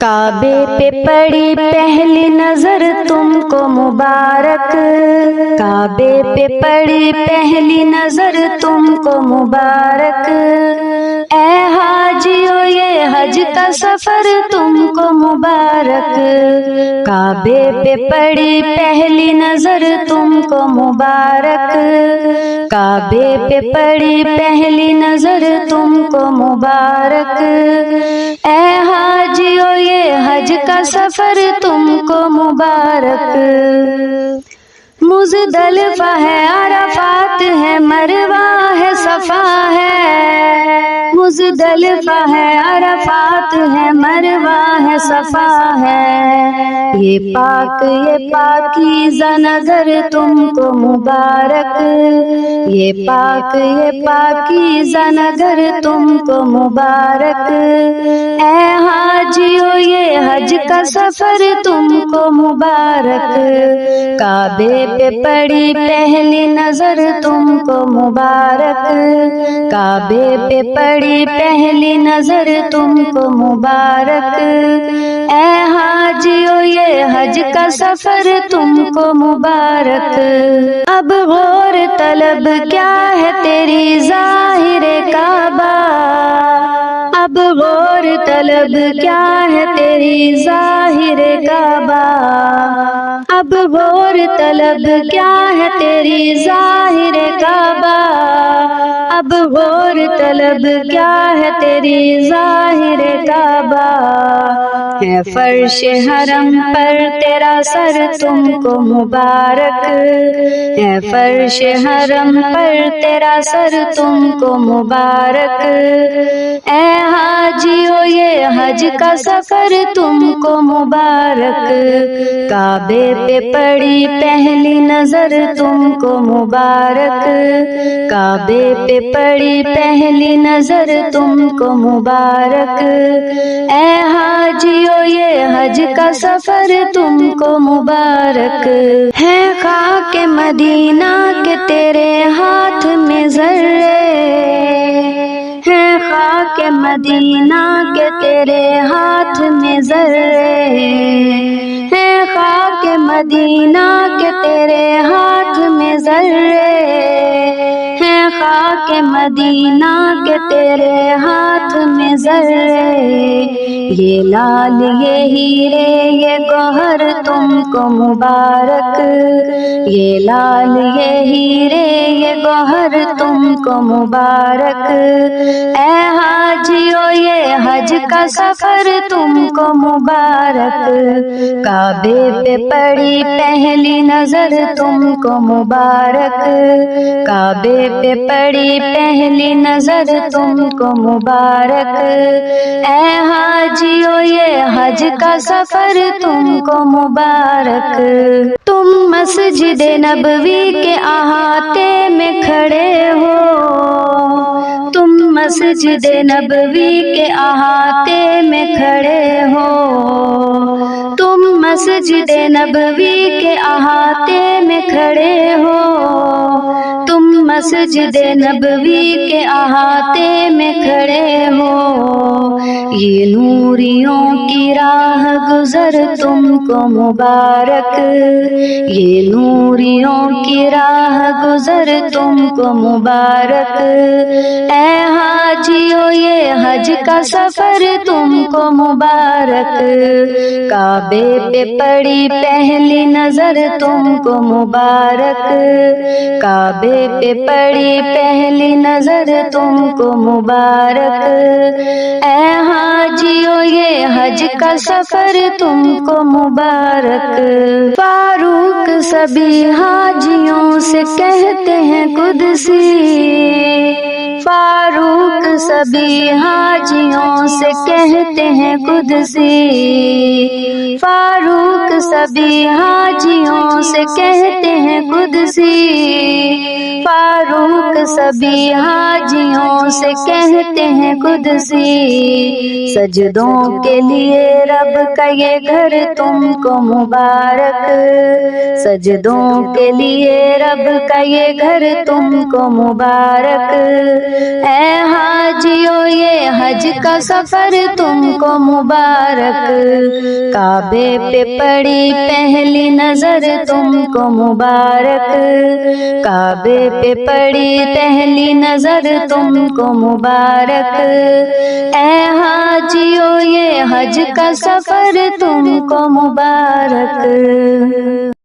کعبے پہ پڑی پہلی نظر تم کو مبارک، کعبے پہ پڑی پہلی نظر تم کو مبارک، اے حاجیو یہ حج کا سفر تم کو مبارک، کعبے پہ پڑی پہلی نظر تم کو مبارک، کعبے پہ پڑی پہلی نظر تم کو مبارک، اے حاجیو یہ حج کا سفر تم کو مبارک، مزدلفہ ہے عرفات ہے مروہ ہے صفا ہے، مزدلفہ ہے عرفات ہے مروہ ہے صفا ہے، یہ پاکیزہ نظر تم کو مبارک، یہ پاکیزہ نظر تم کو مبارک، اے حاجیو یہ حج کا سفر تم کو مبارک، کعبے پہ پڑی پہلی نظر تم کو مبارک، کعبے پہ پڑی پہلی نظر تم کو مبارک، اے حاجیو یہ حج کا سفر تم کو مبارک، اب غور طلب کیا ہے تیری ظاہر کعبہ، اب غور طلب کیا ہے تیری ظاہر کعبہ، اب غور طلب کیا ہے تیری ظاہر کعبہ، اب غور طلب کیا ہے تیری ظاہر کعبہ، ہے فرش حرم پر تیرا سر تم کو مبارک، ہے فرش حرم پر تیرا سر تم کو مبارک، اے حاجیو یہ حج کا سفر تم کو مبارک، کعبے پہ پڑی پہلی نظر تم کو مبارک، کعبے پہ پڑی پہلی نظر تم کو مبارک، اے حاجیو یہ حج کا سفر تم کو مبارک، ہے خاک مدینہ کے تیرے ہاتھ میں ذرے، ہے خاک مدینہ کے تیرے ہاتھ میں ذرے، ہے خاک مدینہ کے تیرے ہاتھ میں ذرے، ہے خاک مدینہ کے تیرے ہاتھ میں ذرے، یہ لال یہ ہیرے یہ گوہر تم کو مبارک، یہ لال یہ ہیرے یہ گوہر تم کو مبارک، اے حاجیو یہ حج کا سفر تم کو مبارک، کعبے پہ پڑی پہلی نظر تم کو مبارک، کعبے پہ پڑی پہلی نظر تم کو مبارک، اے حاجیو یہ حج کا سفر تم کو مبارک، تم مسجد نبوی کے احاطے میں کھڑے ہو، تم مسجد نبوی کے احاطے میں کھڑے ہو، تم مسجد نبوی کے احاطے میں کھڑے ہو، تم مسجد نبوی کے احاطے میں کھڑے ہو، یہ نوریوں کی راہ گزر تم کو مبارک، یہ نوریوں کی راہ گزر تم کو مبارک، اے حاجیو یہ حج کا سفر تم کو مبارک، کعبے پہ پڑی پہلی نظر تم کو مبارک، کعبے پہ پڑی پہلی نظر تم کو مبارک، اے حاجیو یہ حج کا سفر تم کو مبارک، فاروق سبھی حاجیوں سے کہتے ہیں قدسی، فاروق سبھی حاجیوں سے کہتے ہیں قدسی، فاروق سبھی حاجیوں سے کہتے ہیں قدسی، فاروق سبھی حاجیوں سے کہتے ہیں قدسی، سجدوں کے لیے رب کا یہ گھر تم کو مبارک، سجدوں کے لیے رب کا یہ گھر تم کو مبارک، اے حاجیوں یہ حج کا سفر تم کو مبارک، کعبے پہ پڑی پہلی نظر تم کو مبارک، کعبے پہ پڑی پہلی نظر تم کو مبارک، اے حاجیوں یہ حج کا سفر تم کو مبارک۔